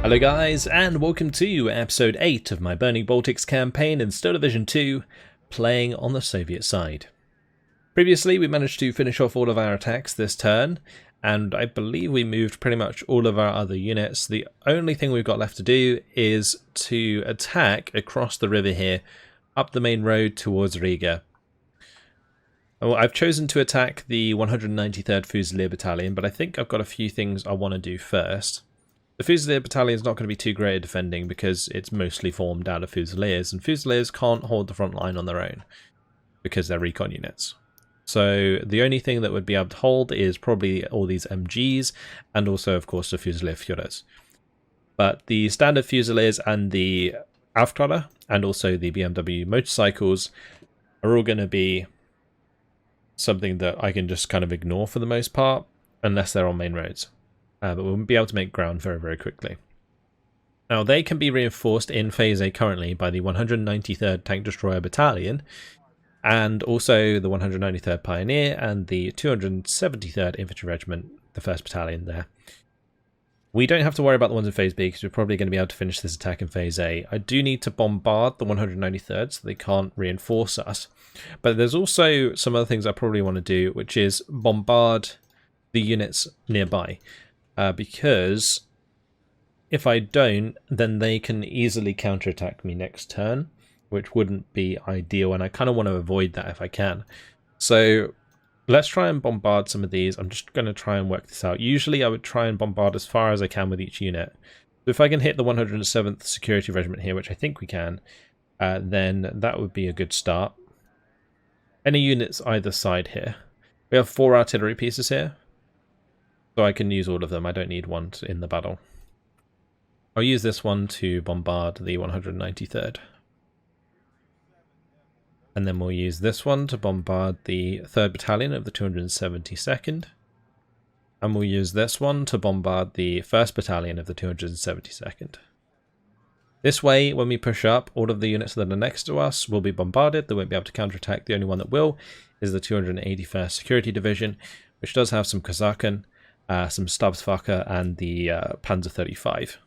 Hello guys, and welcome to episode 8 of my Burning Baltics campaign in Steel Division 2, playing on the Soviet side. Previously we managed to finish off all of our attacks this turn, and I believe we moved pretty much all of our other units. The only thing we've got left to do is to attack across the river here, up the main road towards Riga. Well, I've chosen to attack the 193rd Fusilier Battalion, but I think I've got a few things I want to do first. The Fusilier Battalion is not going to be too great at defending because it's mostly formed out of Fusiliers, and Fusiliers can't hold the front line on their own because they're recon units. So the only thing that would be able to hold is probably all these MGs and also, of course, the Fusilier Führers. But the standard Fusiliers and the Aufklärer and also the BMW motorcycles are all going to be something that I can just kind of ignore for the most part, unless they're on main roads. But we'll be able to make ground very, very quickly. Now, they can be reinforced in Phase A currently by the 193rd Tank Destroyer Battalion, and also the 193rd Pioneer and the 273rd Infantry Regiment, the 1st Battalion there. We don't have to worry about the ones in Phase B, because we're probably going to be able to finish this attack in Phase A. I do need to bombard the 193rd, so they can't reinforce us. But there's also some other things I probably want to do, which is bombard the units nearby. Because if I don't, then they can easily counterattack me next turn, which wouldn't be ideal, and I kind of want to avoid that if I can. So let's try and bombard some of these. I'm just going to try and work this out. Usually I would try and bombard as far as I can with each unit. So if I can hit the 107th Security Regiment here, which I think we can, then that would be a good start. Any units either side here. We have 4 artillery pieces here, so I can use all of them. I don't need one in the battle. I'll use this one to bombard the 193rd. And then we'll use this one to bombard the 3rd Battalion of the 272nd. And we'll use this one to bombard the 1st Battalion of the 272nd. This way, when we push up, all of the units that are next to us will be bombarded. They won't be able to counterattack. The only one that will is the 281st Security Division, which does have some Kosaken, some Stabswache, and the Panzer 35.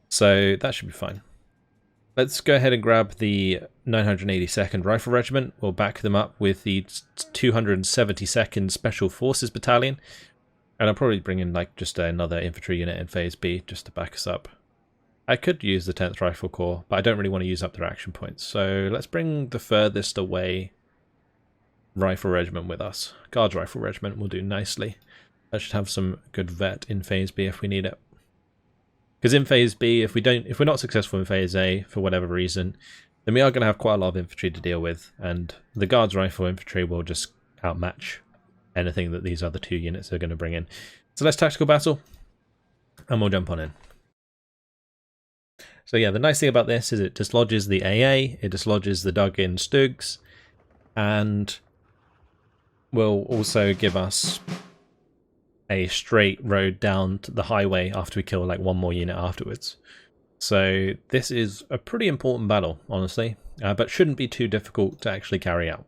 So that should be fine. Let's go ahead and grab the 982nd Rifle Regiment. We'll back them up with the 272nd Special Forces Battalion. And I'll probably bring in like just another infantry unit in Phase B just to back us up. I could use the 10th Rifle Corps, but I don't really want to use up their action points. So let's bring the furthest away Rifle Regiment with us. Guards Rifle Regiment will do nicely. That should have some good vet in Phase B if we need it. Because in Phase B, if we're not successful in Phase A for whatever reason, then we are going to have quite a lot of infantry to deal with, and the Guards Rifle Infantry will just outmatch anything that these other 2 units are going to bring in. So let's tactical battle, and we'll jump on in. So yeah, the nice thing about this is it dislodges the AA, it dislodges the dug-in Stugs, and will also give us a straight road down to the highway after we kill like one more unit afterwards. So this is a pretty important battle, honestly, but shouldn't be too difficult to actually carry out.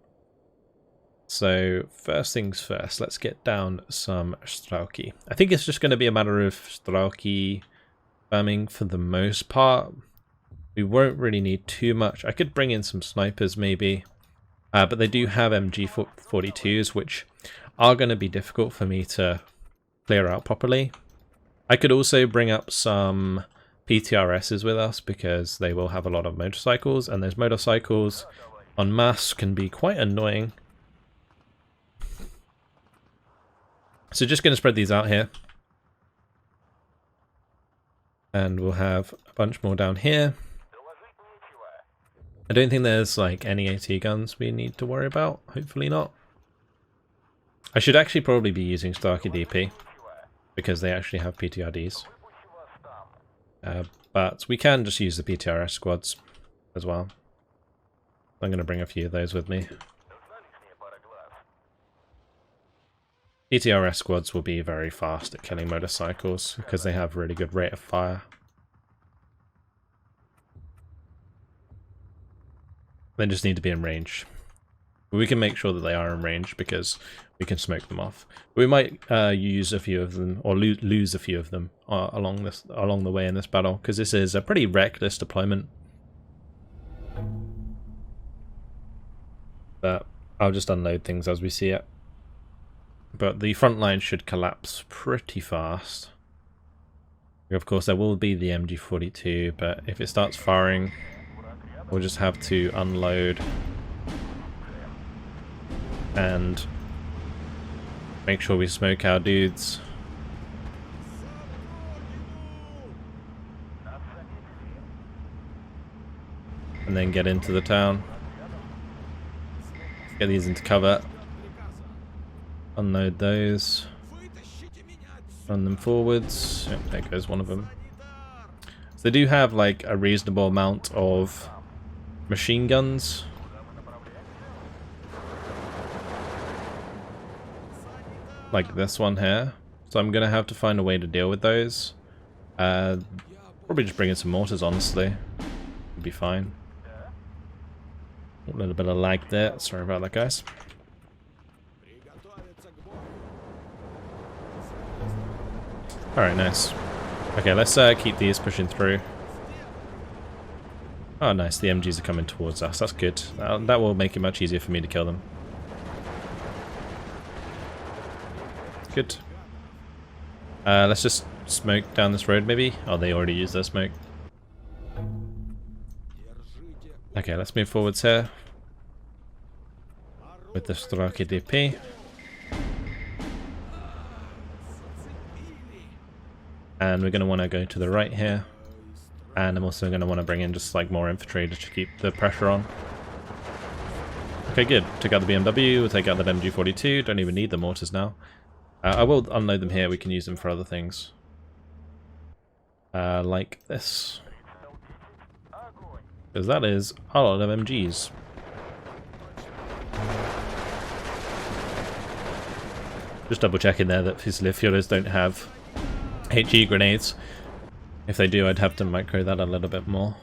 So first things first, let's get down some Strelki. I think it's just going to be a matter of Strelki spamming for the most part. We won't really need too much. I could bring in some snipers maybe, but they do have MG42s, which are going to be difficult for me to clear out properly. I could also bring up some PTRSs with us because they will have a lot of motorcycles, and those motorcycles en masse can be quite annoying. So just going to spread these out here. And we'll have a bunch more down here. I don't think there's like any AT guns we need to worry about. Hopefully not. I should actually probably be using Starkey DP because they actually have PTRDs. But we can just use the PTRS squads as well. I'm going to bring a few of those with me. PTRS squads will be very fast at killing motorcycles because they have really good rate of fire. They just need to be in range. We can make sure that they are in range because we can smoke them off. We might use a few of them, or lose a few of them along the way in this battle, because this is a pretty reckless deployment. But I'll just unload things as we see it. But the front line should collapse pretty fast. Of course, there will be the MG42, but if it starts firing, we'll just have to unload and make sure we smoke our dudes. And then get into the town. Get these into cover. Unload those. Run them forwards. Yep, there goes one of them. So they do have like a reasonable amount of machine guns. Like this one here. So I'm going to have to find a way to deal with those. Probably just bring in some mortars, honestly. It'll be fine. A little bit of lag there. Sorry about that, guys. Alright, nice. Okay, let's keep these pushing through. Oh, nice. The MGs are coming towards us. That's good. That will make it much easier for me to kill them. Good. Let's just smoke down this road, maybe? Oh, they already used their smoke. Okay, let's move forwards here. With the Straki DP. And we're going to want to go to the right here. And I'm also going to want to bring in just like more infantry just to keep the pressure on. Okay, good. Took out the BMW, we'll take out that MG42. Don't even need the mortars now. I will unload them here, we can use them for other things. Like this. Because that is a lot of MGs. Just double checking there that Fusiliers don't have HE grenades. If they do, I'd have to micro that a little bit more.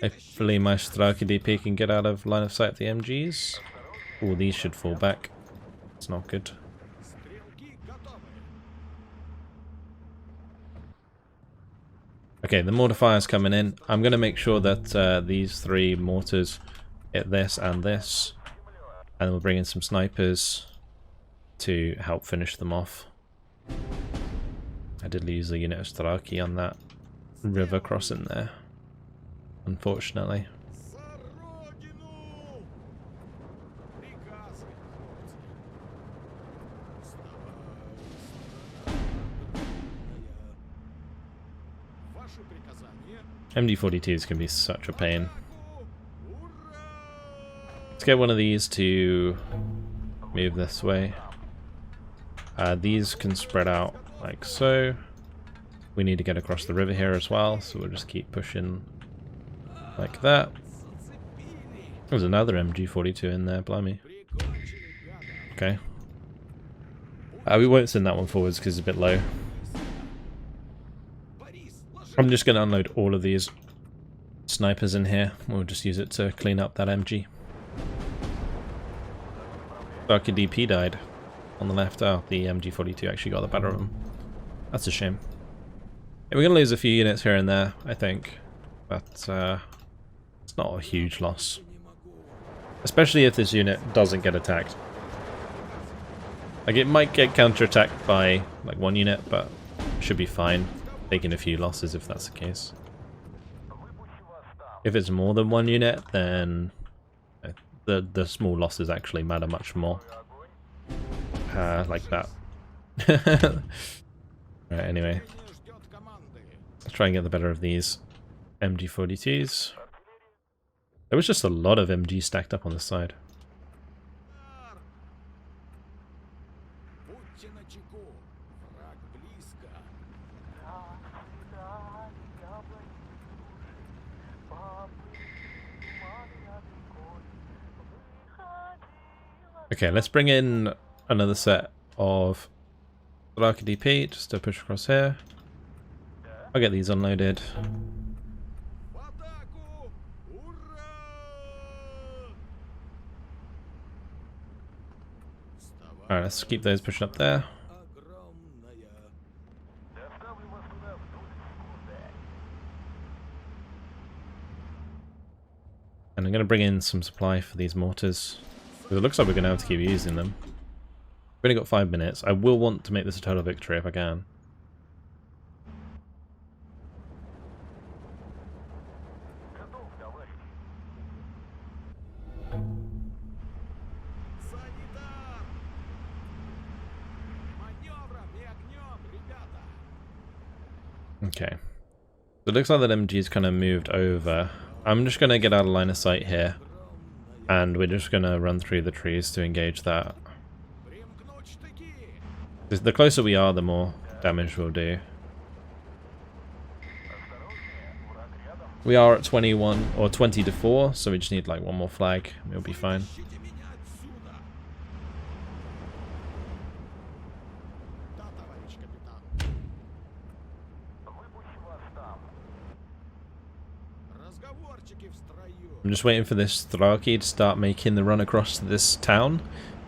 Hopefully my Straki DP can get out of line of sight of the MGs. Oh, these should fall back. It's not good. Okay, the mortar fire's coming in. I'm going to make sure that these three mortars hit this and this. And we'll bring in some snipers to help finish them off. I did lose a unit of Straki on that river crossing there, unfortunately. MD42s can be such a pain. Let's get one of these to move this way. These can spread out like so. We need to get across the river here as well, so we'll just keep pushing like that. There's another MG42 in there, blimey. Okay. We won't send that one forwards because it's a bit low. I'm just going to unload all of these snipers in here. We'll just use it to clean up that MG. Straki DP died on the left. Oh, the MG42 actually got the better of him. That's a shame. Yeah, we're going to lose a few units here and there, I think. But it's not a huge loss. Especially if this unit doesn't get attacked. Like, it might get counterattacked by like one unit, but should be fine. Taking a few losses if that's the case. If it's more than one unit, then the small losses actually matter much more. Like that. Right, anyway. Let's try and get the better of these MG42s. There was just a lot of MG stacked up on the side. Okay, let's bring in another set of Straki DP just to push across here. I'll get these unloaded. Alright, let's keep those pushing up there. And I'm going to bring in some supply for these mortars, because it looks like we're going to have to keep using them. We've only got 5 minutes. I will want to make this a total victory if I can. Okay. So it looks like that MG's kind of moved over. I'm just going to get out of line of sight here. And we're just going to run through the trees to engage that. The closer we are, the more damage we'll do. We are at 21 or 20 to 4, so we just need like one more flag. It'll be fine. I'm just waiting for this Thraki to start making the run across to this town,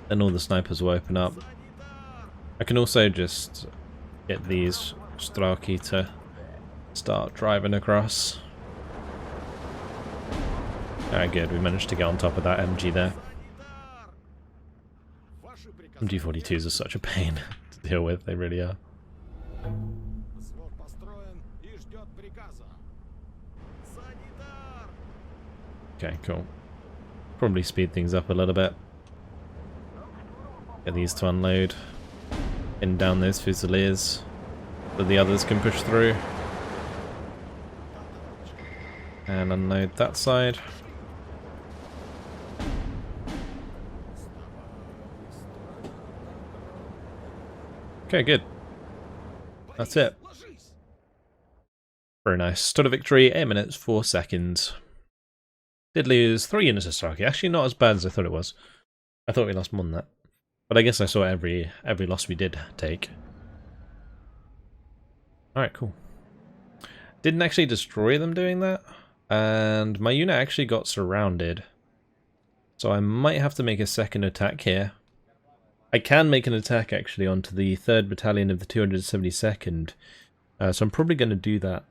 then all the snipers will open up. I can also just get these Thraki to start driving across. Alright, good, we managed to get on top of that MG there. MG42s are such a pain to deal with, they really are. Okay, cool. Probably speed things up a little bit. Get these to unload. In down those Fusiliers so the others can push through. And unload that side. Okay, good. That's it. Very nice. Stood a victory, 8 minutes, 4 seconds. Did lose 3 units of Starkey. Actually not as bad as I thought it was. I thought we lost more than that. But I guess I saw every loss we did take. Alright, cool. Didn't actually destroy them doing that. And my unit actually got surrounded. So I might have to make a second attack here. I can make an attack actually onto the 3rd Battalion of the 272nd. So I'm probably going to do that.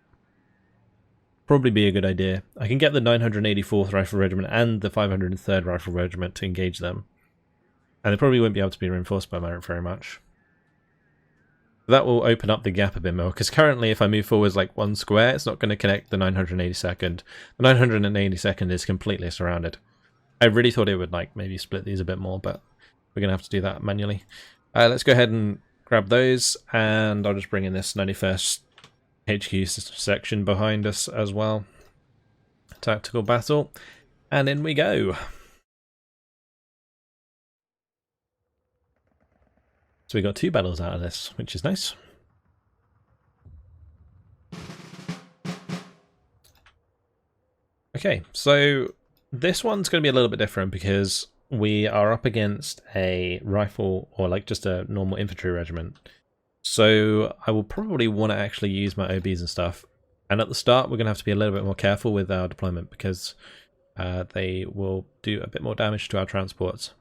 Probably be a good idea. I can get the 984th Rifle Regiment and the 503rd Rifle Regiment to engage them. And they probably won't be able to be reinforced by Merit very much. That will open up the gap a bit more, because currently if I move forwards like 1 square, it's not going to connect the 982nd. The 982nd is completely surrounded. I really thought it would like maybe split these a bit more, but we're going to have to do that manually. Let's go ahead and grab those, and I'll just bring in this 91st HQ section behind us as well. Tactical battle, and in we go. So we got 2 battles out of this, which is nice. Okay, so this one's going to be a little bit different because we are up against a rifle or like just a normal infantry regiment. So I will probably want to actually use my OBs and stuff. And at the start, we're going to have to be a little bit more careful with our deployment because they will do a bit more damage to our transports.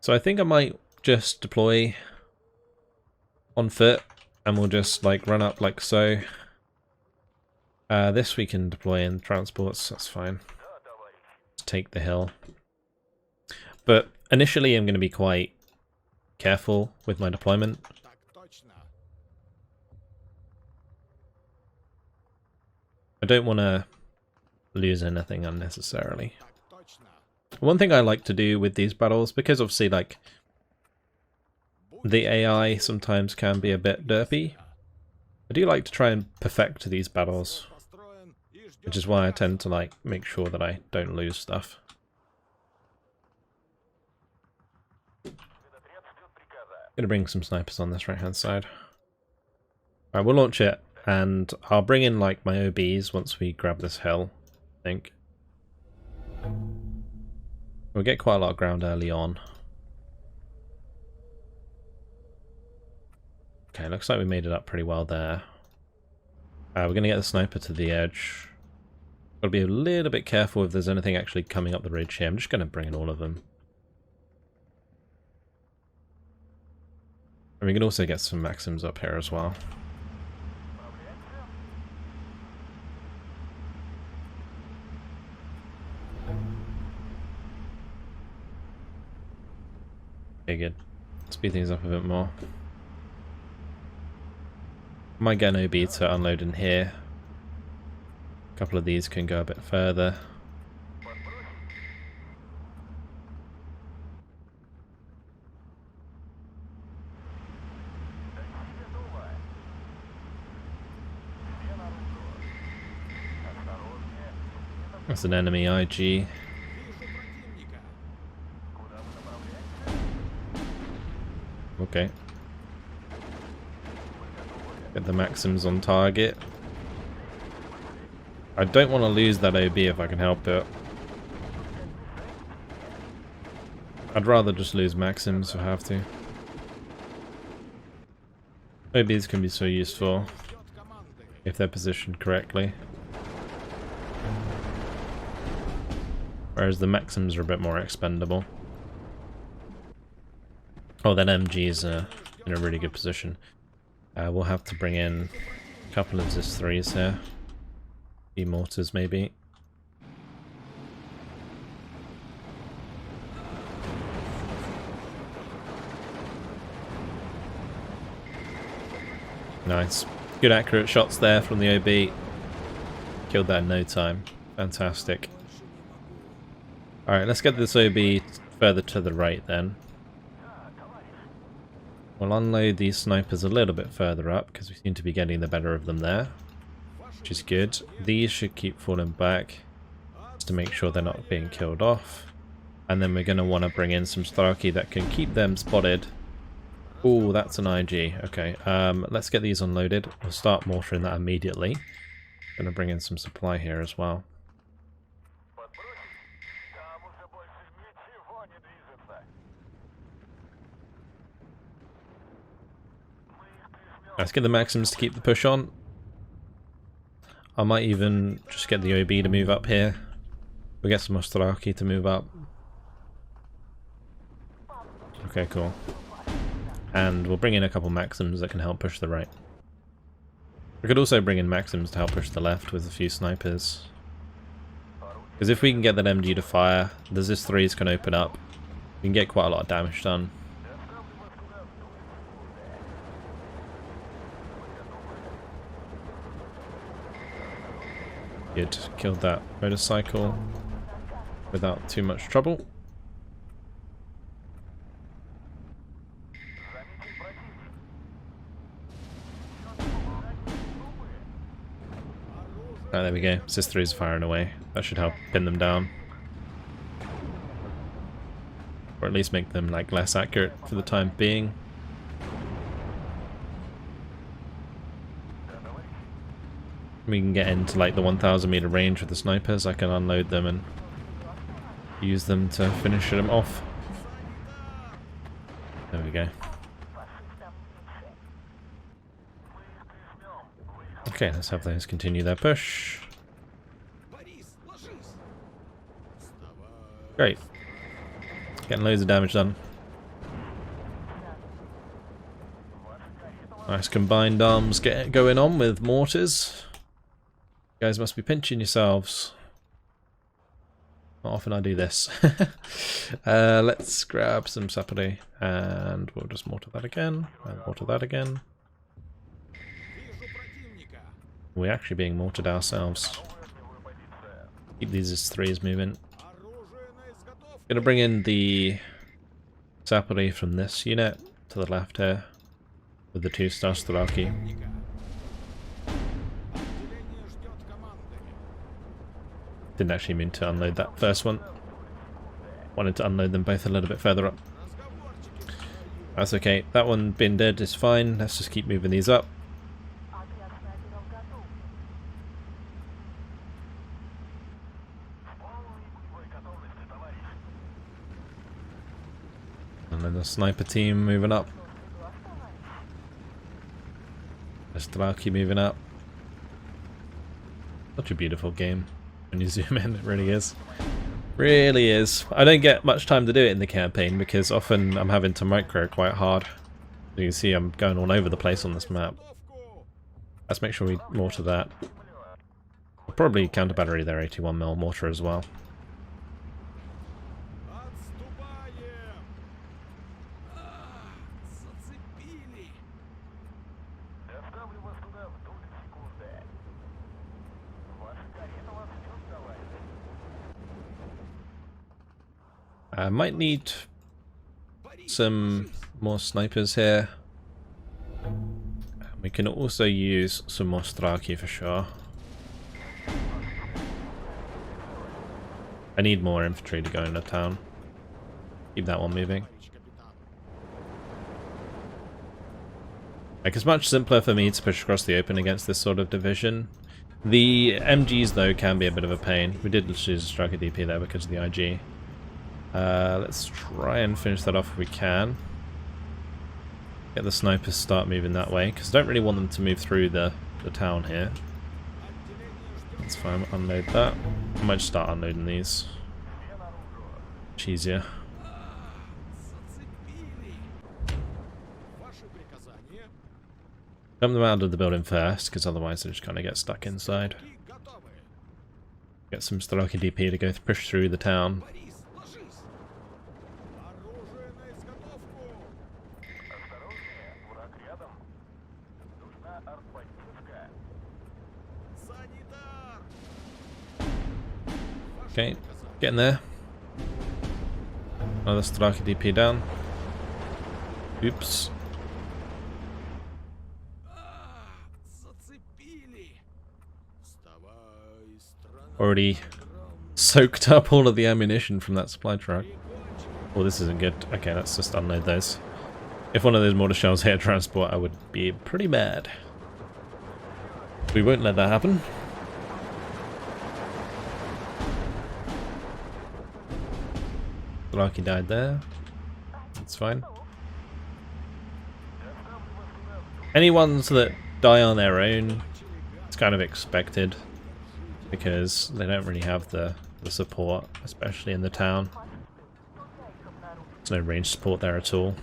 So I think I might just deploy on foot and we'll just like run up like so. This we can deploy in transports, that's fine. Just take the hill. But initially I'm going to be quite careful with my deployment. I don't want to lose anything unnecessarily. One thing I like to do with these battles, because obviously like the AI sometimes can be a bit derpy, I do like to try and perfect these battles, which is why I tend to like make sure that I don't lose stuff. Gonna bring some snipers on this right hand side. Alright, we'll launch it and I'll bring in like my OBs once we grab this hill, I think. We'll get quite a lot of ground early on. Okay, looks like we made it up pretty well there. We're going to get the sniper to the edge. Got to be a little bit careful if there's anything actually coming up the ridge here. I'm just going to bring in all of them. And we can also get some maxims up here as well. Okay, good. Speed things up a bit more. Might get an OB to unload in here. A couple of these can go a bit further. That's an enemy IG. Okay. Get the maxims on target. I don't want to lose that OB if I can help it. I'd rather just lose maxims if I have to. OBs can be so useful if they're positioned correctly. Whereas the maxims are a bit more expendable. Oh, then MG's in a really good position. We'll have to bring in a couple of ZIS-3s here. Mortars maybe. Nice. Good accurate shots there from the OB. Killed that in no time. Fantastic. Alright, let's get this OB further to the right then. We'll unload these snipers a little bit further up because we seem to be getting the better of them there. Which is good. These should keep falling back just to make sure they're not being killed off. And then we're going to want to bring in some Starkey that can keep them spotted. Oh, that's an IG. Okay, let's get these unloaded. We'll start mortaring that immediately. Going to bring in some supply here as well. Let's get the maxims to keep the push on. I might even just get the OB to move up here. We'll get some Ostraki to move up. Okay, cool. And we'll bring in a couple maxims that can help push the right. We could also bring in maxims to help push the left with a few snipers. Because if we can get that MG to fire, the ZIS-3s can open up. We can get quite a lot of damage done. Good. Killed that motorcycle without too much trouble. Oh, there we go. ZIS-3 is firing away. That should help pin them down. Or at least make them like less accurate for the time being. We can get into like the 1,000 meter range with the snipers. I can unload them and use them to finish them off. There we go. Okay, let's have those continue their push. Great. Getting loads of damage done. Nice combined arms going on with mortars. You guys must be pinching yourselves. Not often I do this. Let's grab some sapere and we'll just mortar that again. And mortar that again. We're actually being mortared ourselves. Keep these as threes moving. Gonna bring in the sapere from this unit to the left here with the 2-star Strelki. Didn't actually mean to unload that first one. Wanted to unload them both a little bit further up. That's okay. That one being dead is fine. Let's just keep moving these up. And then the sniper team moving up. The Strelki moving up. Such a beautiful game. When you zoom in, it really is. Really is. I don't get much time to do it in the campaign because often I'm having to micro quite hard. You can see I'm going all over the place on this map. Let's make sure we mortar that. We'll probably counter battery their 81mm mortar as well. I might need some more snipers here. We can also use some more Straki for sure. I need more infantry to go into town. Keep that one moving. Like, it's much simpler for me to push across the open against this sort of division. The MGs though can be a bit of a pain. We did choose a Striker DP there because of the IG. Let's try and finish that off if we can. Get the snipers start moving that way, because I don't really want them to move through the town here. That's fine, unload that. I might just start unloading these. Much easier. Dump them out of the building first, because otherwise they just kind of get stuck inside. Get some Straki DP to go push through the town. Okay, getting there. Another Straki DP down. Oops. Already soaked up all of the ammunition from that supply truck. Oh, this isn't good. Okay, let's just unload those. If one of those mortar shells hit transport, I would be pretty mad. We won't let that happen. Straki died there. That's fine. Any ones that die on their own, it's kind of expected, because they don't really have the support, especially in the town. There's no range support there at all.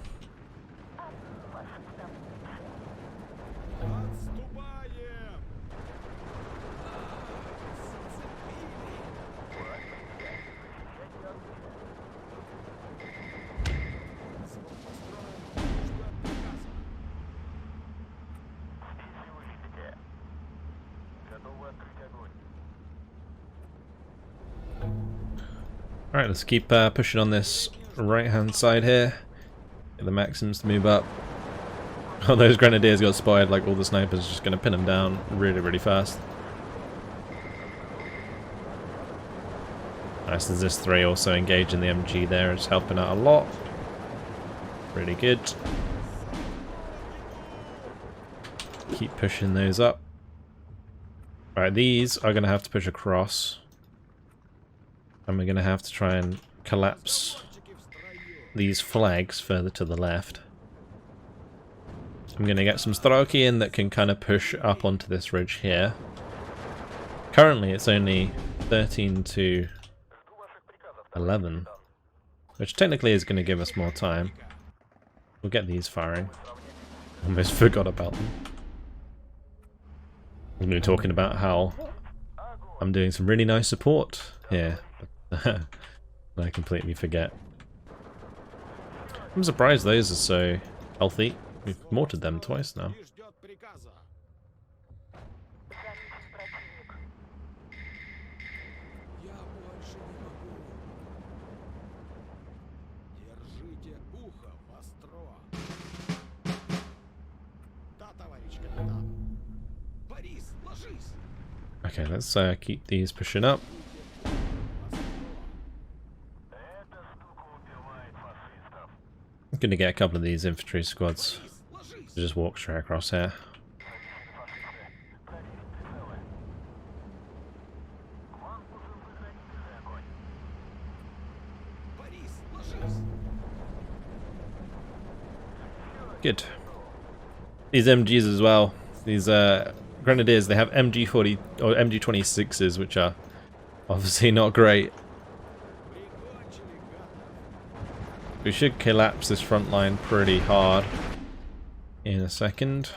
Alright, let's keep pushing on this right hand side here. Get the Maxims to move up. Oh, those Grenadiers got spotted, like all the snipers are just going to pin them down really, really fast. Nice, there's this 3 also engaging the MG there, it's helping out a lot. Really good. Keep pushing those up. Right, these are going to have to push across. And we're going to have to try and collapse these flags further to the left. I'm going to get some Straki in that can kind of push up onto this ridge here. Currently it's only 13 to 11, which technically is going to give us more time. We'll get these firing. Almost forgot about them. I'm going to be talking about how I'm doing some really nice support here. I completely forget. I'm surprised those are so healthy. We've mortared them twice now. Okay, let's keep these pushing up. I'm going to get a couple of these infantry squads to just walk straight across here. Good. These MGs as well. These Grenadiers, they have MG40 or MG26s, which are obviously not great. We should collapse this front line pretty hard. in a second.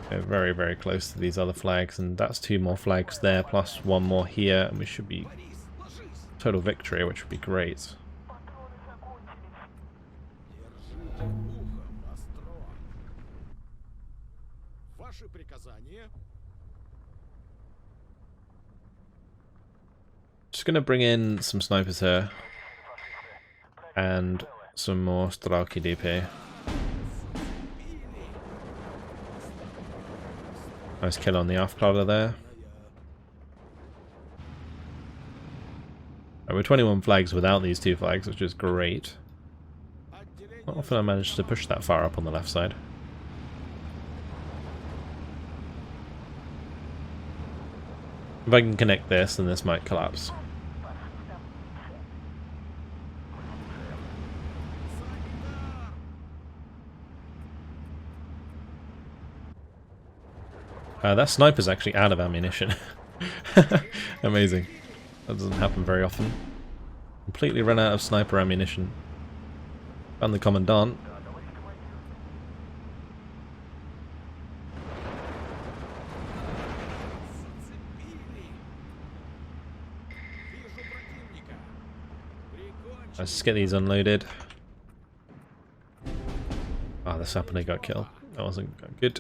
We're very, very close to these other flags, and that's 2 more flags there, plus 1 more here, and we should be total victory, which would be great. Just going to bring in some snipers here, and some more Stralki DP. Nice kill on the afterclouder there. Right, we're 21 flags without these 2 flags, which is great. Not often I managed to push that far up on the left side. If I can connect this, then this might collapse. That sniper's actually out of ammunition. Amazing. That doesn't happen very often. Completely run out of sniper ammunition. Found the commandant. Let's just get these unloaded. Ah, the sapling got killed. That wasn't good.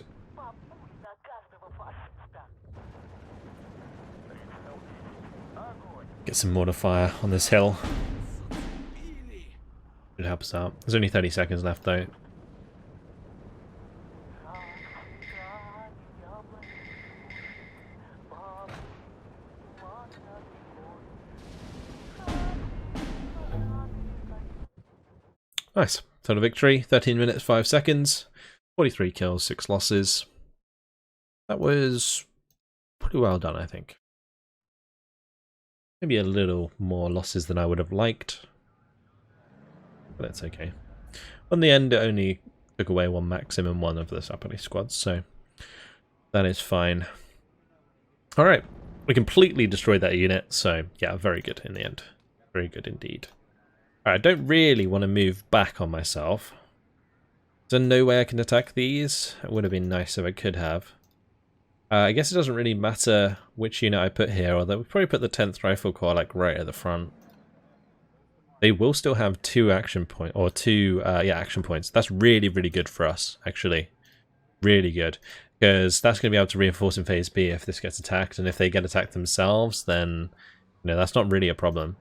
Get some mortar fire on this hill. Should help us out. There's only 30 seconds left though. Nice. Total victory, 13 minutes 5 seconds, 43 kills, 6 losses. That was pretty well done, I think. Maybe a little more losses than I would have liked, but that's okay. In the end, it only took away 1 maximum 1 of the Sapali squads, so that is fine. Alright, we completely destroyed that unit, so yeah, very good in the end. Very good indeed. Alright, I don't really want to move back on myself. Is there no way I can attack these? It would have been nice if I could have. I guess it doesn't really matter which unit I put here, although we probably put the 10th Rifle Corps like right at the front. They will still have 2 action points, or 2 action points. That's really, really good for us, actually. Really good. Because that's going to be able to reinforce in Phase B if this gets attacked, and if they get attacked themselves, then that's not really a problem.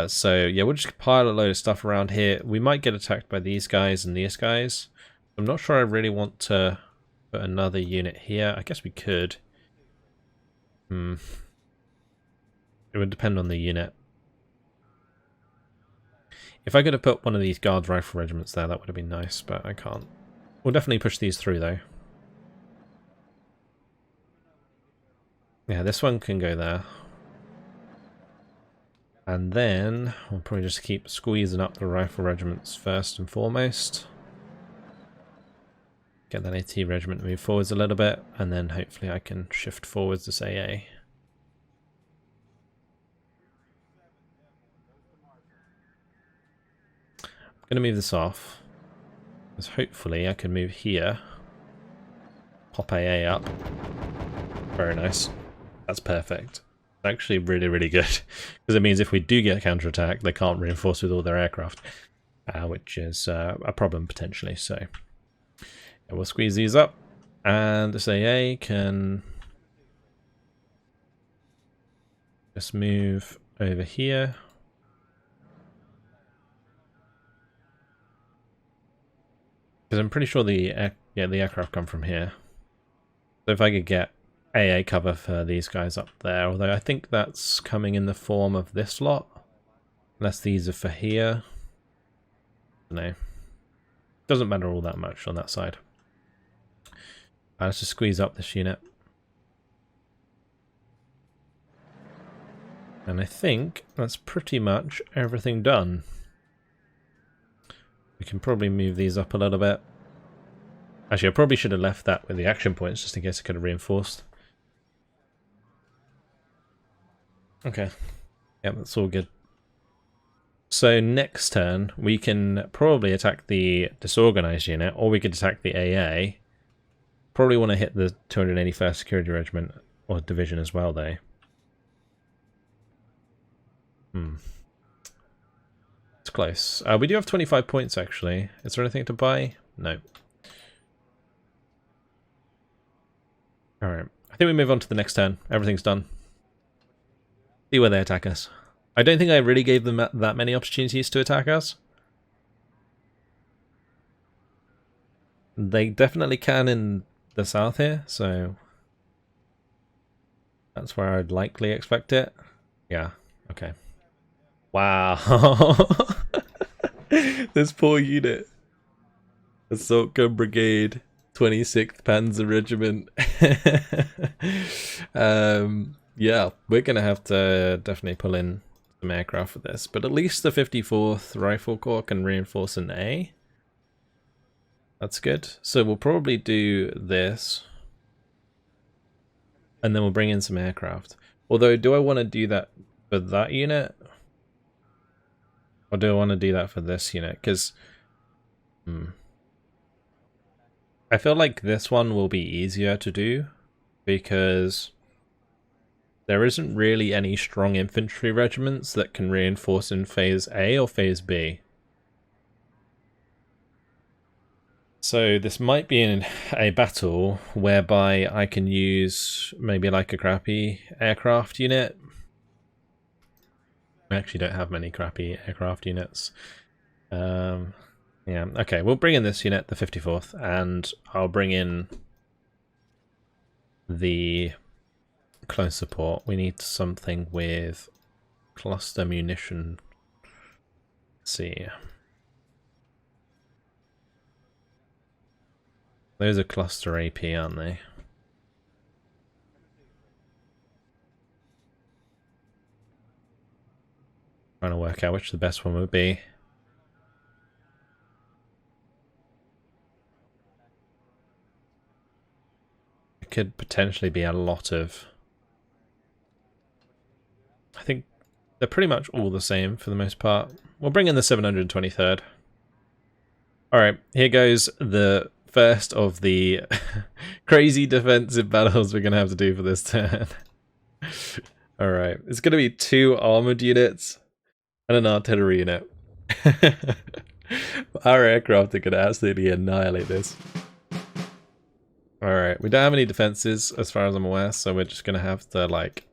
So yeah, we'll just pile a load of stuff around here. We might get attacked by these guys and these guys. I'm not sure I really want to put another unit here. I guess we could. It would depend on the unit. If I could have put one of these guards rifle regiments there, that would have been nice, but I can't. We'll definitely push these through though. Yeah, this one can go there. And then we'll probably just keep squeezing up the rifle regiments first and foremost. Get that AT regiment to move forwards a little bit, and then hopefully I can shift forwards this AA. I'm going to move this off, because hopefully I can move here. Pop AA up. Very nice. That's perfect. Actually really, really good, because it means if we do get a counterattack, they can't reinforce with all their aircraft, which is a problem potentially. So yeah, we'll squeeze these up, and this AA can just move over here. Because I'm pretty sure the aircraft come from here. So if I could get AA cover for these guys up there, although I think that's coming in the form of this lot, unless these are for here. No, doesn't matter all that much on that side. Let's just squeeze up this unit, and I think that's pretty much everything done. We can probably move these up a little bit. Actually, I probably should have left that with the action points just in case I could have reinforced. Okay. Yep, that's all good. So next turn, we can probably attack the disorganized unit, or we could attack the AA. Probably want to hit the 281st Security Regiment, or Division as well, though. It's close. We do have 25 points, actually. Is there anything to buy? No. Alright. I think we move on to the next turn. Everything's done. See where they attack us. I don't think I really gave them that many opportunities to attack us. They definitely can in the south here, so that's where I'd likely expect it. Yeah, okay. Wow. This poor unit. Assault Gun Brigade, 26th Panzer Regiment. Yeah, we're going to have to definitely pull in some aircraft for this, but at least the 54th Rifle Corps can reinforce an A. That's good. So we'll probably do this, and then we'll bring in some aircraft. Although, do I want to do that for that unit? Or do I want to do that for this unit? Because I feel like this one will be easier to do, because there isn't really any strong infantry regiments that can reinforce in Phase A or Phase B. So this might be in a battle whereby I can use maybe like a crappy aircraft unit. We actually don't have many crappy aircraft units. Yeah, okay, we'll bring in this unit, the 54th, and I'll bring in the close support. We need something with cluster munition. Let's see. Those are cluster AP, aren't they? Trying to work out which the best one would be. It could potentially be a lot of... I think they're pretty much all the same for the most part. We'll bring in the 723rd. Alright, here goes the first of the crazy defensive battles we're going to have to do for this turn. Alright, it's going to be 2 armoured units and an artillery unit. Our aircraft are going to absolutely annihilate this. Alright, we don't have any defences as far as I'm aware, so we're just going to have to, like,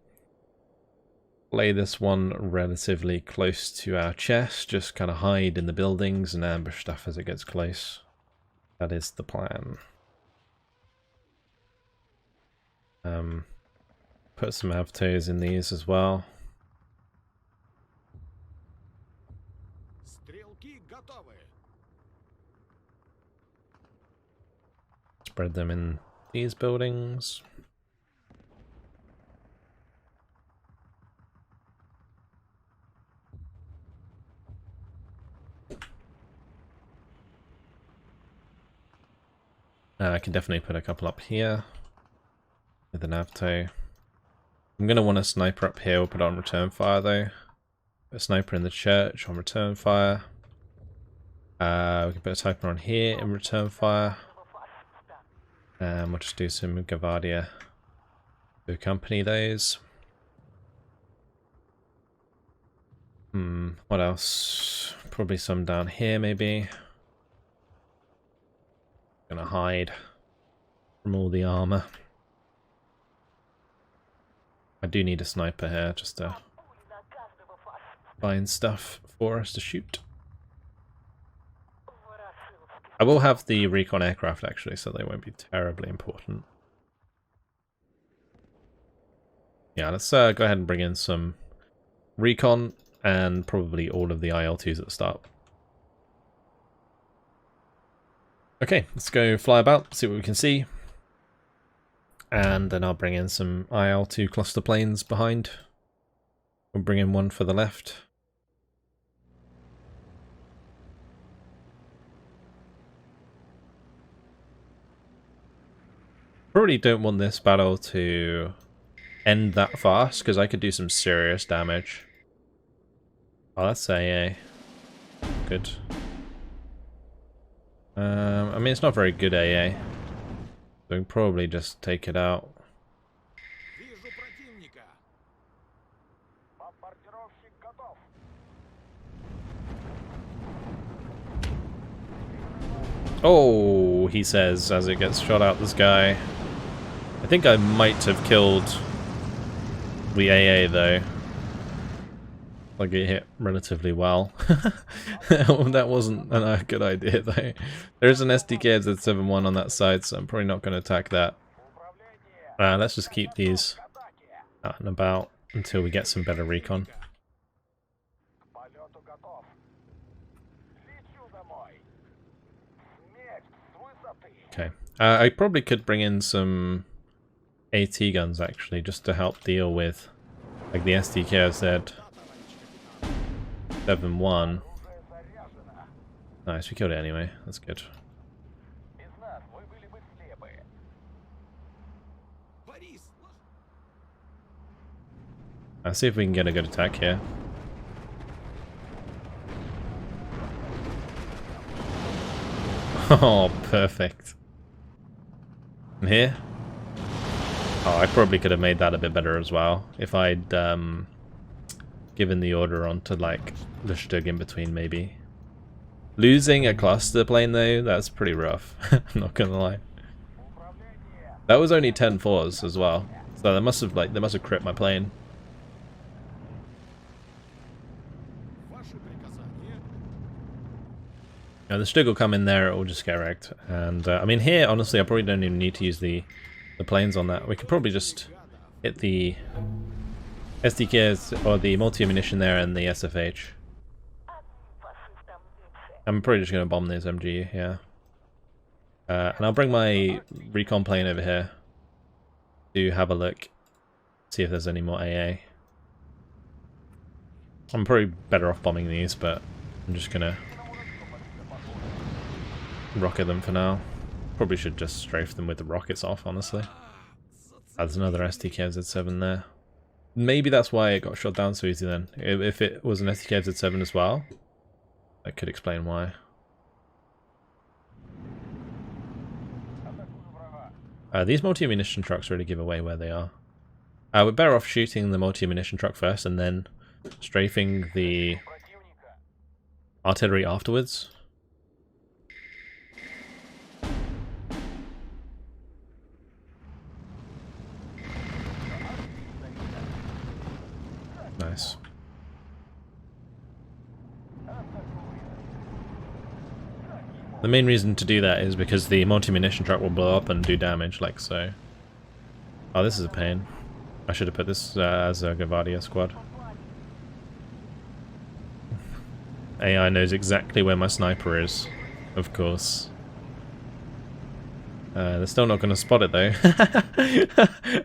play this one relatively close to our chest, just kind of hide in the buildings and ambush stuff as it gets close. That is the plan. Put some avtos in these as well. Spread them in these buildings. I can definitely put a couple up here with an avto. I'm going to want a sniper up here. We'll put it on return fire though. Put a sniper in the church on return fire. We can put a sniper on here in return fire. And we'll just do some Gavardia to accompany those. What else? Probably some down here maybe. Gonna hide from all the armor. I do need a sniper here just to find stuff for us to shoot. I will have the recon aircraft actually, so they won't be terribly important. Yeah, let's go ahead and bring in some recon and probably all of the IL-2s at the start. Okay, let's go fly about, see what we can see. And then I'll bring in some IL-2 cluster planes behind. We'll bring in one for the left. Probably don't want this battle to end that fast, because I could do some serious damage. Oh, that's AA. could. I mean, it's not very good AA. So we can probably just take it out. Oh, he says as it gets shot out the sky. I think I might have killed the AA though. Like it hit relatively well. That wasn't a good idea though. There's an SDK Z71 on that side, so I'm probably not going to attack that. Let's just keep these out and about until we get some better recon. Okay. I probably could bring in some AT guns actually, just to help deal with like the SDK Z71. Nice, we killed it anyway. That's good. Let's see if we can get a good attack here. Oh, perfect. And here? Oh, I probably could have made that a bit better as well. If I'd given the order onto like the Stug in between maybe. Losing a cluster plane though, that's pretty rough. I'm not gonna lie. That was only 10 4s as well. So they must have crit my plane. Now the Stug will come in there, it will just get wrecked. And I mean here, honestly, I probably don't even need to use the planes on that. We could probably just hit the SDKs or the multi-ammunition there and the SFH. I'm probably just going to bomb this MG, yeah. And I'll bring my recon plane over here to have a look, see if there's any more AA. I'm probably better off bombing these, but I'm just going to rocket them for now. Probably should just strafe them with the rockets off, honestly. There's another SDK Z7 there. Maybe that's why it got shot down so easy then. If it was an SDK Z7 as well, that could explain why. These multi-ammunition trucks really give away where they are. We're better off shooting the multi-ammunition truck first and then strafing the artillery afterwards. Nice. The main reason to do that is because the multi-munition truck will blow up and do damage, like so. Oh, this is a pain. I should have put this as a Gavardia squad. AI knows exactly where my sniper is, of course. They're still not going to spot it though.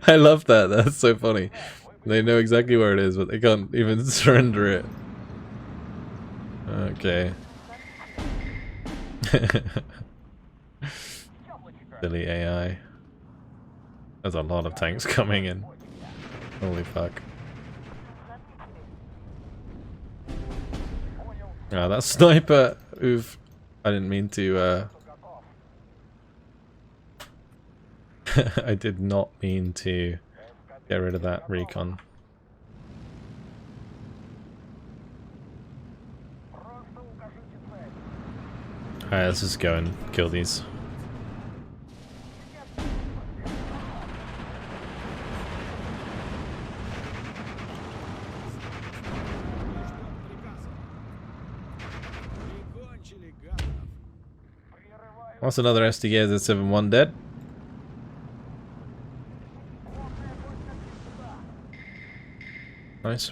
I love that, that's so funny. They know exactly where it is, but they can't even surrender it. Okay. Silly AI. There's a lot of tanks coming in. Holy fuck. Ah, that sniper! Oof. I didn't mean to, I did not mean to get rid of that recon. Alright, let's just go and kill these. What's another SDK Z71 dead? Nice.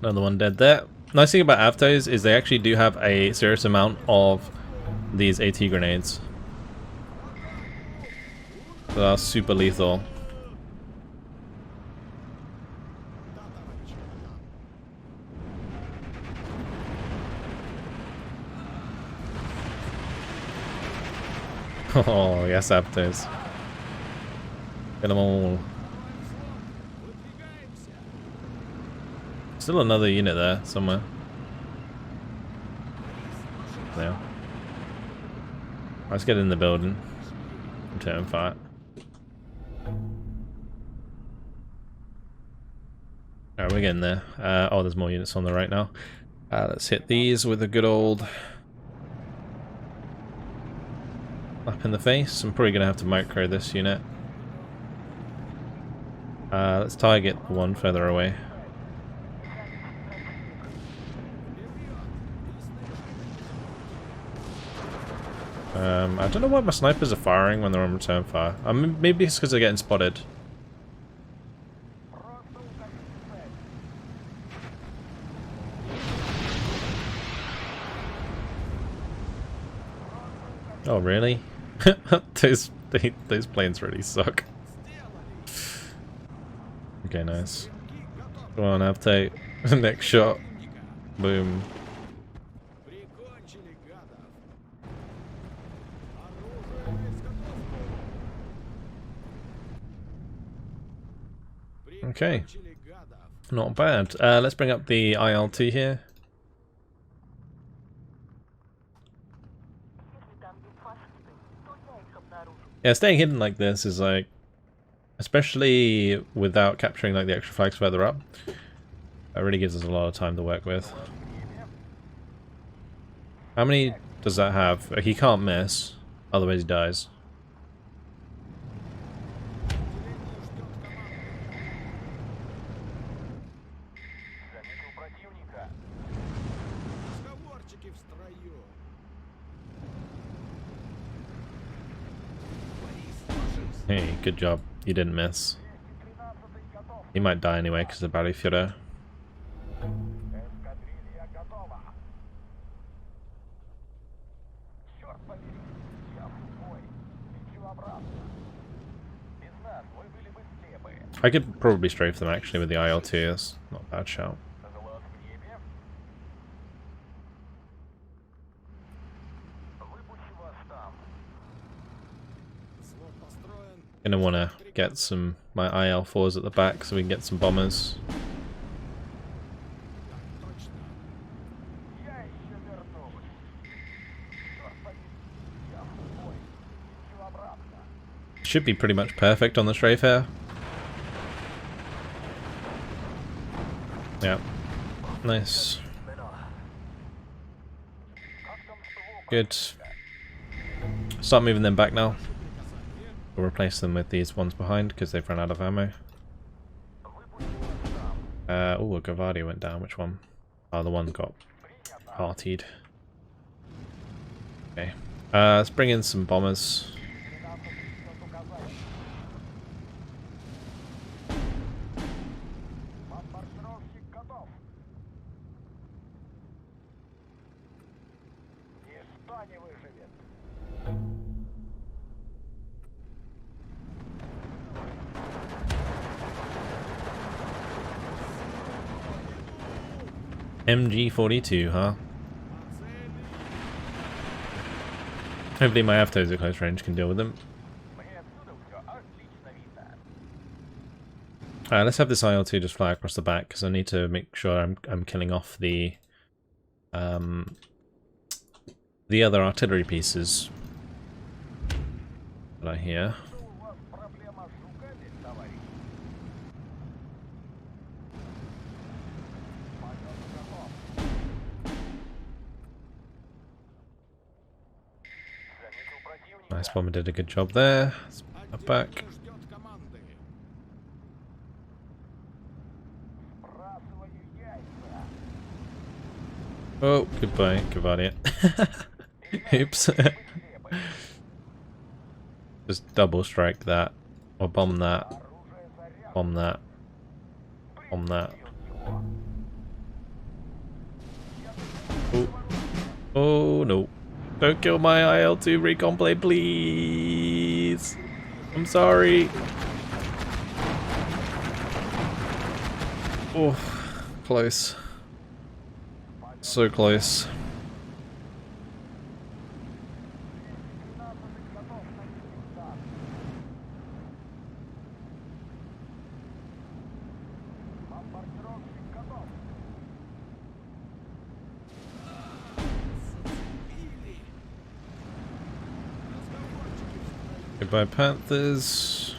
Another one dead there. Nice thing about Avtos is they actually do have a serious amount of these AT grenades. They are super lethal. Oh, yes, Avtos. Get them all. still another unit there somewhere. There. Let's get in the building. Return fire. Alright, we're getting there. Oh, there's more units on the right now. Let's hit these with a good old slap in the face. I'm probably going to have to micro this unit. Let's target the one further away. I don't know why my snipers are firing when they're on return fire. I mean, maybe it's because they're getting spotted. Oh, really? those planes really suck. Okay, nice. Come on, update. Next shot. Boom. Okay. Not bad. Let's bring up the ILT here. Yeah, staying hidden like this is like, especially without capturing like the extra flags further up, that really gives us a lot of time to work with. How many does that have? He can't miss, otherwise he dies. Hey, good job. You didn't miss. He might die anyway because of the Battlefielder. I could probably strafe them actually with the IL-2. That's not a bad shout. Gonna want to get some my IL-4s at the back so we can get some bombers. Should be pretty much perfect on the strafe here. Yeah, nice. Good. Start moving them back now. We'll replace them with these ones behind because they've run out of ammo. Oh, a Gavardi went down. Which one? Oh, the one got heartied. Okay. Let's bring in some bombers. MG42, huh? Hopefully my Avtos at close range can deal with them. Let's have this IL-2 just fly across the back because I need to make sure I'm killing off the other artillery pieces that I hear. Nice, bomber did a good job there. Let's put that back. Oh, goodbye, Gavardi. Oops. Just double strike that. Or bomb that. Bomb that. Bomb that. Oh. Oh no. Don't kill my IL-2 recon plane, please. I'm sorry. Oh, close. So close. Goodbye, Panthers.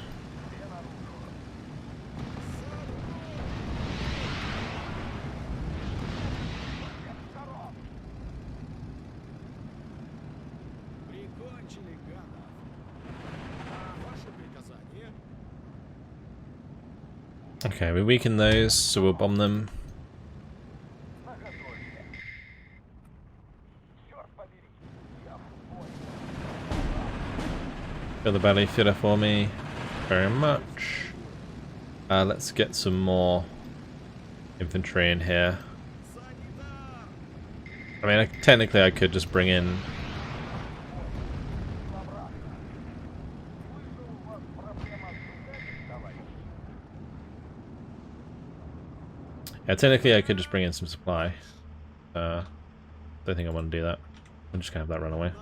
Okay, we weaken those, so we'll bomb them. Fill the belly filler for me. Very much. Let's get some more infantry in here. I mean, technically I could just bring in... Yeah, technically I could just bring in some supply. Don't think I want to do that. I'm just gonna have that run away.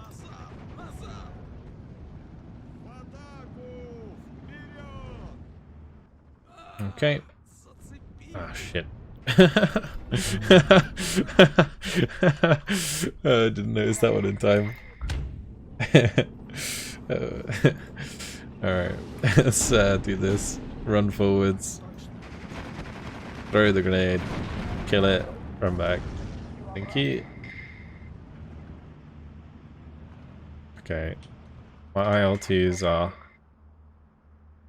Okay. Ah, shit. I didn't notice that one in time. Alright, let's do this. Run forwards. Throw the grenade. Kill it. Run back. Thank you. Okay. My IL-2s are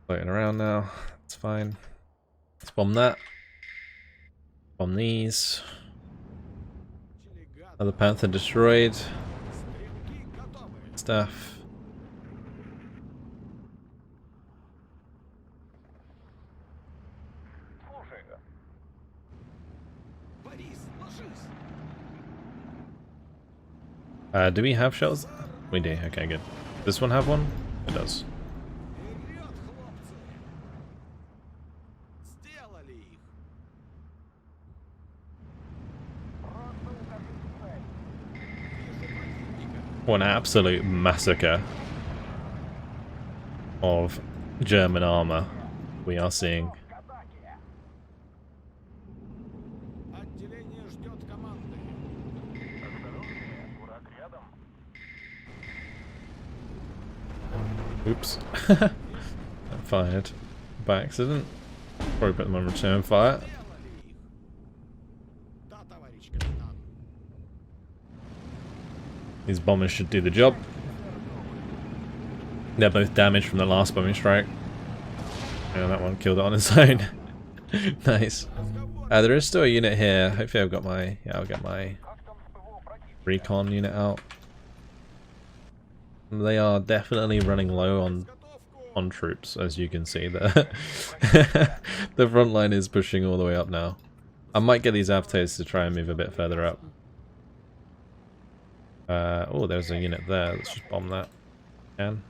floating around now. That's fine. Let's bomb that. Bomb these. Another Panther destroyed. Stuff. Do we have shells? We do. Okay, good. Does this one have one? It does. What an absolute massacre of German armor we are seeing. Oops. I fired by accident. Probably put them on return fire. These bombers should do the job. They're both damaged from the last bombing strike. And that one killed it on its own. Nice. There is still a unit here. Hopefully I've got my... Yeah, I'll get my recon unit out. They are definitely running low on troops, as you can see. The front line is pushing all the way up now. I might get these AVTOs to try and move a bit further up. Oh, there's a unit there. Let's just bomb that. Can.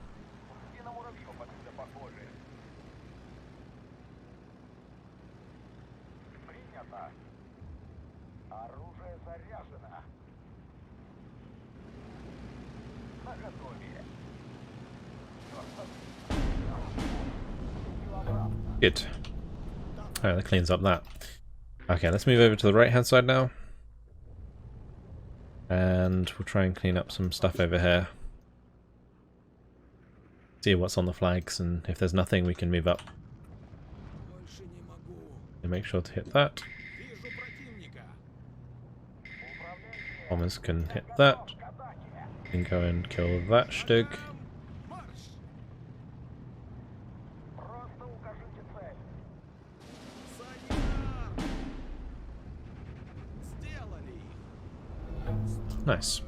Good. Alright, that cleans up that. Okay, let's move over to the right hand side now. And we'll try and clean up some stuff over here. See what's on the flags, and if there's nothing we can move up. And make sure to hit that. Bombers can hit that. And go and kill that Stug. Nice.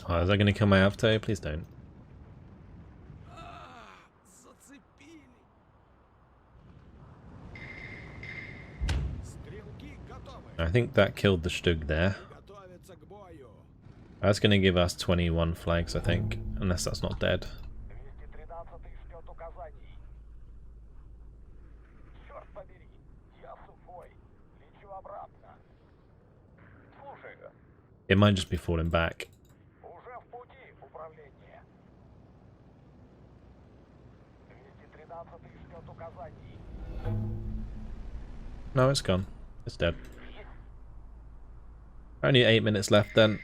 Oh, is that going to kill my AVTO? Please don't. I think that killed the Stug there. That's going to give us 21 flags, I think, unless that's not dead. It might just be falling back. No, it's gone. It's dead. Only 8 minutes left then.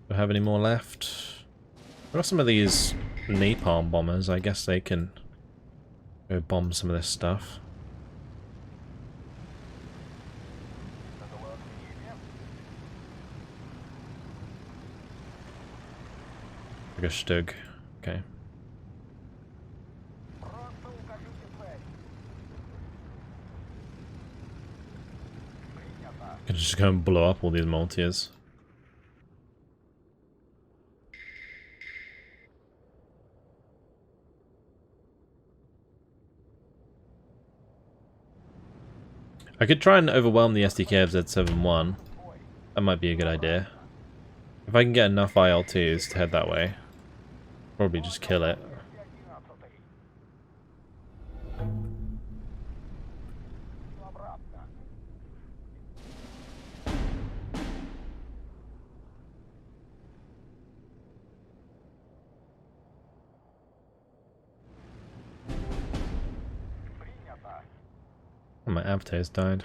Do I have any more left? There are some of these napalm bombers. I guess they can go bomb some of this stuff. Like a Stug. Okay. Can just go and blow up all these multis. I could try and overwhelm the SDK of Z71. That might be a good idea. If I can get enough IL-2s to head that way, probably just kill it. Oh, my avatar's died.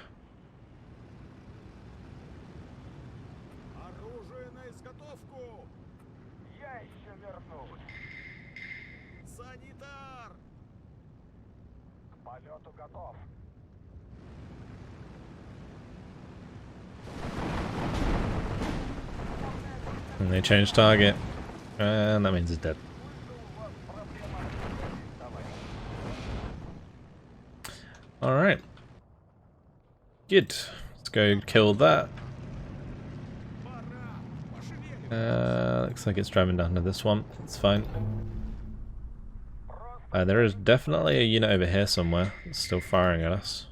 And they changed target. And that means it's dead. Alright. Good. Let's go kill that. Looks like it's driving down to this swamp. It's fine. There is definitely a unit over here somewhere that's still firing at us.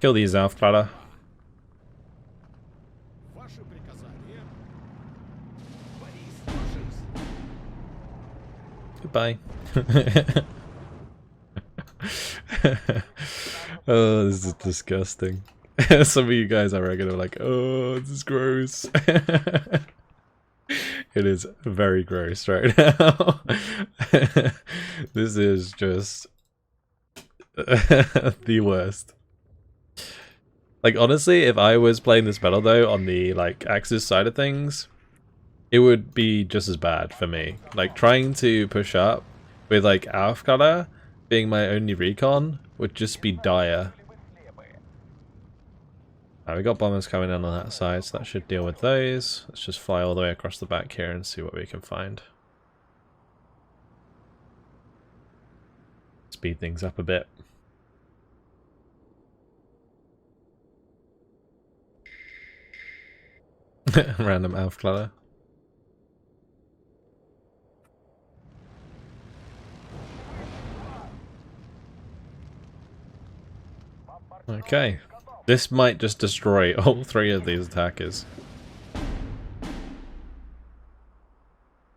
Kill these Aufkladder. Goodbye. Oh, this is disgusting. Some of you guys, I reckon, are like, oh, this is gross. It is very gross right now. This is just the worst. Like, honestly, if I was playing this battle, though, on the, like, Axis side of things, it would be just as bad for me. Like, trying to push up with, like, Aufkladder being my only recon would just be dire. We got bombers coming in on that side, so that should deal with those. Let's just fly all the way across the back here and see what we can find. Speed things up a bit. Random Aufkladder. Okay. This might just destroy all three of these attackers.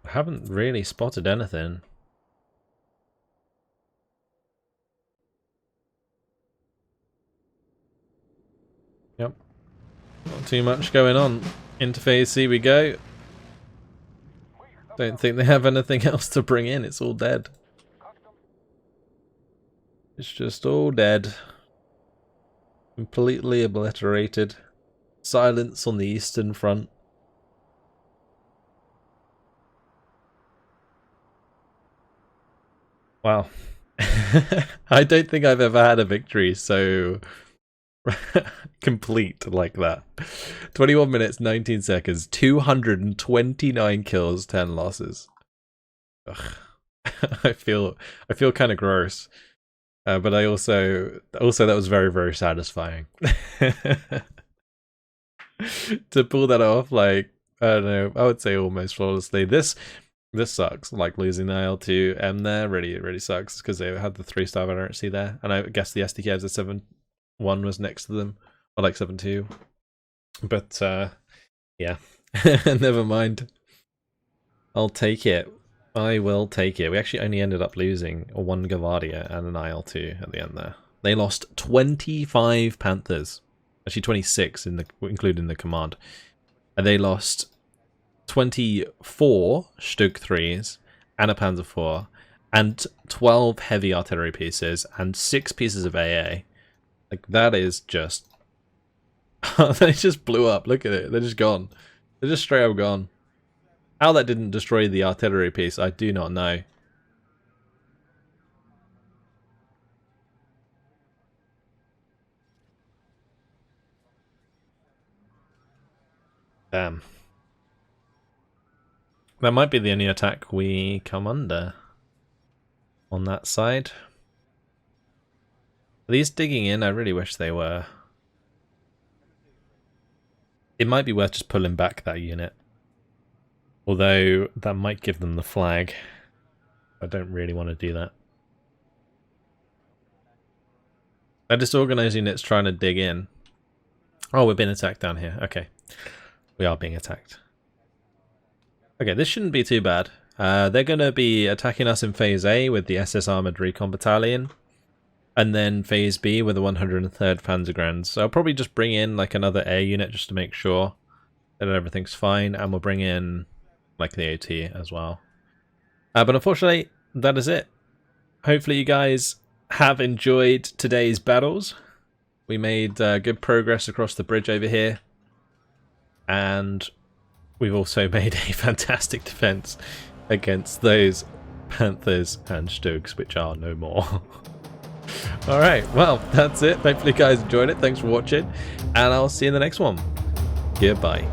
I haven't really spotted anything. Yep. Not too much going on. Into phase C we go. Don't think they have anything else to bring in. It's all dead. It's just all dead. Completely obliterated. Silence on the Eastern Front. Wow. I don't think I've ever had a victory so complete like that. 21 minutes, 19 seconds, 229 kills, 10 losses. Ugh. I feel kind of gross. But I also that was very, very satisfying. To pull that off, like, I don't know, I would say almost flawlessly. This sucks, like losing the IL-2M there really sucks, because they had the 3-star inerrancy there, and I guess the SDK as a 7-1 was next to them, or like 7-2. But yeah, never mind. I'll take it. I will take it. We actually only ended up losing a 1 Gavardia and an IL-2 at the end there. They lost 25 Panthers. Actually 26 including the command. And they lost 24 Stug 3s and a Panzer IV and 12 heavy artillery pieces and 6 pieces of AA. Like, that is just... they just blew up. Look at it. They're just gone. They're just straight up gone. How that didn't destroy the artillery piece, I do not know. Damn. That might be the only attack we come under on that side. Are these digging in? I really wish they were. It might be worth just pulling back that unit. Although that might give them the flag. I don't really want to do that. A disorganized unit's trying to dig in. Oh, we're being attacked down here. Okay. We are being attacked. Okay, this shouldn't be too bad. They're going to be attacking us in Phase A with the SS Armoured Recon Battalion. And then Phase B with the 103rd Panzergrenz. So I'll probably just bring in like another air unit just to make sure that everything's fine. And we'll bring in like the AT as well. But unfortunately, that is it. Hopefully you guys have enjoyed today's battles. We made good progress across the bridge over here. And we've also made a fantastic defense against those Panthers and Stugs, which are no more. Alright, well, that's it. Hopefully you guys enjoyed it. Thanks for watching, and I'll see you in the next one. Goodbye.